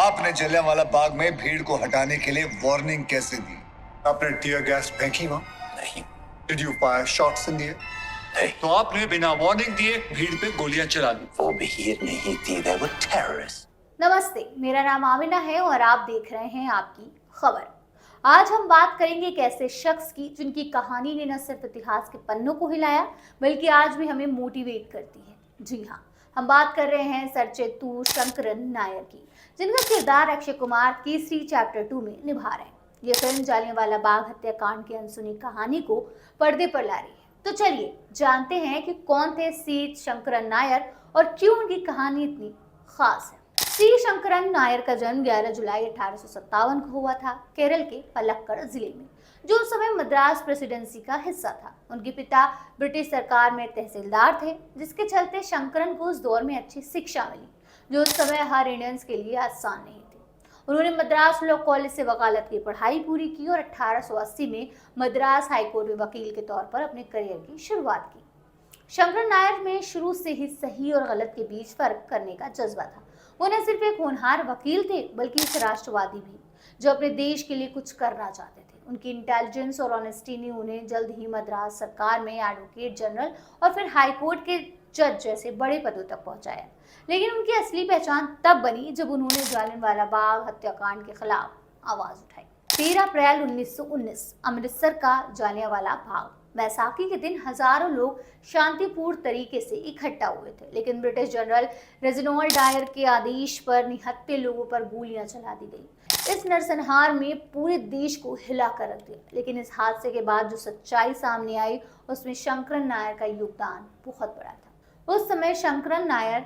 आपने जलियांवाला बाग में भीड़ को हटाने के लिए वार्निंग कैसे दी? आपने टीयर गैस फेंकी वहां? नहीं। Did you fire shots in the air? नहीं, तो आपने बिना वार्निंग दिए भीड़ पे गोलियां चला दी। वो भीड़ नहीं थी, they were terrorists। नमस्ते, मेरा नाम आमिना है और आप देख रहे हैं आपकी खबर। आज हम बात करेंगे एक ऐसे शख्स की जिनकी कहानी ने न सिर्फ इतिहास के पन्नों को हिलाया बल्कि आज भी हमें मोटिवेट करती है। जी हाँ, हम बात कर रहे हैं सर चेत्तू शंकरन नायर की, जिनका किरदार अक्षय कुमार केसरी चैप्टर 2 में निभा रहे हैं। ये फिल्म जालियांवाला बाग हत्याकांड की अनसुनी कहानी को पर्दे पर ला रही है। तो चलिए जानते हैं कि कौन थे सी शंकरन नायर और क्यों उनकी कहानी इतनी खास है। सी शंकरन नायर का जन्म 11 जुलाई 1857 को हुआ था केरल के पलक्कड़ जिले में, जो उस समय मद्रास प्रेसिडेंसी का हिस्सा था। उनके पिता ब्रिटिश सरकार में तहसीलदार थे, जिसके चलते शंकरन को उस दौर में अच्छी शिक्षा मिली, जो उस समय हर इंडियंस के लिए आसान नहीं थी। उन्होंने मद्रास लॉ कॉलेज से वकालत की पढ़ाई पूरी की और 1880 में मद्रास हाईकोर्ट में वकील के तौर पर अपने करियर की शुरुआत की। शंकरन नायर में शुरू से ही सही और गलत के बीच फर्क करने का जज्बा था। वो न सिर्फ एक होनहार वकील थे बल्कि एक राष्ट्रवादी भी, जो अपने देश के लिए कुछ करना चाहते थे। उनकी इंटेलिजेंस और ऑनेस्टी ने उन्हें जल्द ही मद्रास सरकार में एडवोकेट जनरल और फिर हाईकोर्ट के जज जैसे बड़े पदों तक पहुंचाया। लेकिन उनकी असली पहचान तब बनी जब उन्होंने जालियांवाला बाग हत्याकांड के खिलाफ आवाज उठाई। 13 अप्रैल 1919 अमृतसर का जालियांवाला बाग। बैसाखी के दिन हजारों लोग शांतिपूर्ण तरीके से इकट्ठा हुए थे, लेकिन ब्रिटिश जनरल रेजिनाल्ड डायर के आदेश पर निहत्थे लोगों पर गोलियां चला दी गई। इस नरसंहार में पूरे देश को हिला कर रख दिया। लेकिन इस हादसे के बाद जो सच्चाई सामने आई उसमें शंकरन नायर का योगदान बहुत बड़ा था। उस समय शंकरन नायर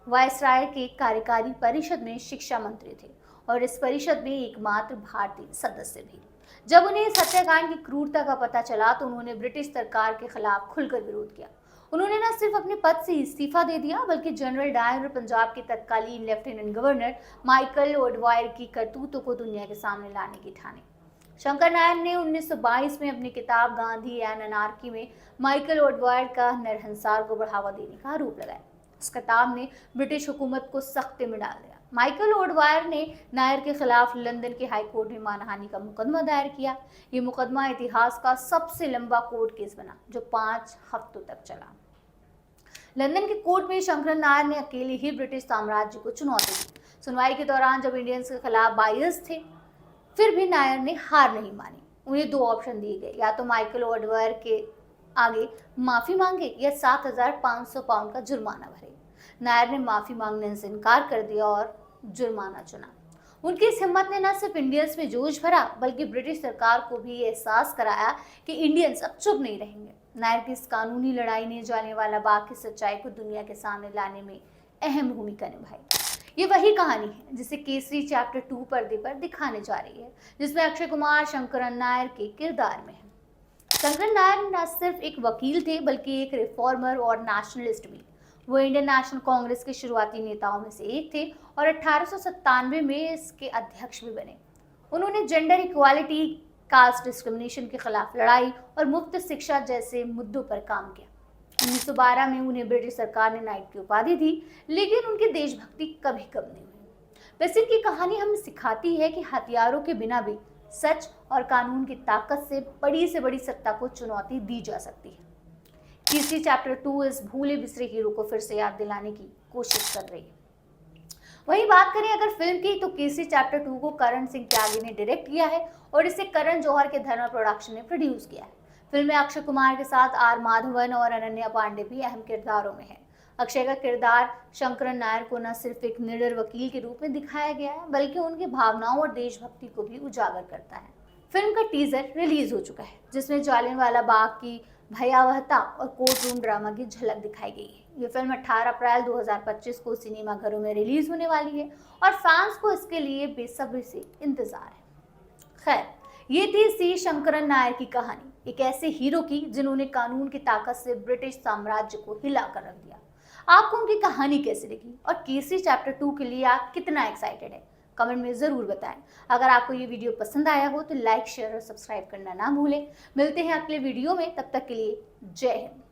वायसराय के कार्यकारी परिषद में शिक्षा मंत्री थे और इस परिषद में एकमात्र भारतीय सदस्य भी। जब उन्हें इस हत्याकांड की क्रूरता का पता चला तो उन्होंने ब्रिटिश सरकार के खिलाफ खुलकर विरोध किया। उन्होंने न सिर्फ अपने पद से इस्तीफा दे दिया बल्कि जनरल डायर और पंजाब के तत्कालीन लेफ्टिनेंट गवर्नर माइकल ओडवायर की करतूतों को दुनिया के सामने लाने की ठानी। शंकर नायर ने 1922 में अपनी किताब गांधी एंड अनार्की में माइकल ओडवायर का नरसंहार को बढ़ावा देने का आरोप लगाया। इस किताब ने ब्रिटिश हुकूमत को सख्ते में डाल दिया। माइकल ओडवायर ने नायर के खिलाफ लंदन के हाई कोर्ट में मानहानि का मुकदमा दायर किया। ये मुकदमा इतिहास का सबसे लंबा कोर्ट केस बना, जो 5 हफ्तों तक चला। लंदन के कोर्ट में शंकरन नायर ने अकेले ही ब्रिटिश साम्राज्य को चुनौती दी। सुनवाई के दौरान जब इंडियंस के खिलाफ बायस थे, फिर भी नायर ने हार नहीं मानी। उन्हें 2 ऑप्शन दिए गए, या तो माइकल ओडवायर के आगे माफी मांगे या 7,500 पाउंड का जुर्माना भरे। नायर ने माफी मांगने से इनकार कर दिया और जुर्माना चुना। उनकी इस हिम्मत ने न सिर्फ इंडियंस में जोश भरा बल्कि ब्रिटिश सरकार को भी एहसास कराया कि इंडियंस अब चुप नहीं रहेंगे। नायर की इस कानूनी लड़ाई ने जालियांवाला बाग की सच्चाई को दुनिया के सामने लाने में अहम भूमिका निभाई। ये वही कहानी है जिसे केसरी चैप्टर 2 पर्दे पर दिखाने जा रही है, जिसमें अक्षय कुमार शंकरन नायर के किरदार में है। शंकरन नायर न सिर्फ एक वकील थे बल्कि एक रिफॉर्मर और नेशनलिस्ट भी। वो इंडियन नेशनल कांग्रेस के शुरुआती नेताओं में से एक थे और 1897 में इसके अध्यक्ष भी बने। उन्होंने जेंडर इक्वालिटी, कास्ट डिस्क्रिमिनेशन के खिलाफ लड़ाई और मुफ्त शिक्षा जैसे मुद्दों पर काम किया। 1912 में उन्हें ब्रिटिश सरकार ने नाइट की उपाधि दी, लेकिन उनकी देशभक्ति कभी कम नहीं हुई। वैसे इनकी कहानी हमें सिखाती है कि हथियारों के बिना भी सच और कानून की ताकत से बड़ी सत्ता को चुनौती दी जा सकती है। केसरी चैप्टर 2 इस भूले बिसरे हीरो को फिर से याद दिलाने की कोशिश कर रही है। वहीं बात करें अगर फिल्म की, तो केसरी चैप्टर 2 को करण सिंह त्यागी ने डायरेक्ट किया है और इसे करण जौहर के धर्मा प्रोडक्शन ने प्रोड्यूस किया है। फिल्म में अक्षय कुमार के साथ आर माधवन और अनन्या पांडे भी अहम किरदारों में है। अक्षय का किरदार शंकरन नायर को न सिर्फ एक निडर वकील के रूप में दिखाया गया है बल्कि उनकी भावनाओं और देशभक्ति को भी उजागर करता है। फिल्म का टीजर रिलीज हो चुका है, जिसमें जालियांवाला बाग की भयावहता और कोर्ट रूम ड्रामा की झलक दिखाई गई है। ये फिल्म 18 अप्रैल 2025 को सिनेमाघरों में रिलीज होने वाली है और फैंस को इसके लिए बेसब्री से इंतजार है। खैर, ये थी सी शंकरन नायर की कहानी, एक ऐसे हीरो की जिन्होंने कानून की ताकत से ब्रिटिश साम्राज्य को हिला कर रख दिया। आपको उनकी कहानी कैसी लगी और केसरी चैप्टर 2 के लिए आप कितना एक्साइटेड है, कमेंट में जरूर बताएं। अगर आपको ये वीडियो पसंद आया हो तो लाइक, शेयर और सब्सक्राइब करना ना भूलें। मिलते हैं अगले वीडियो में, तब तक के लिए जय हिंद।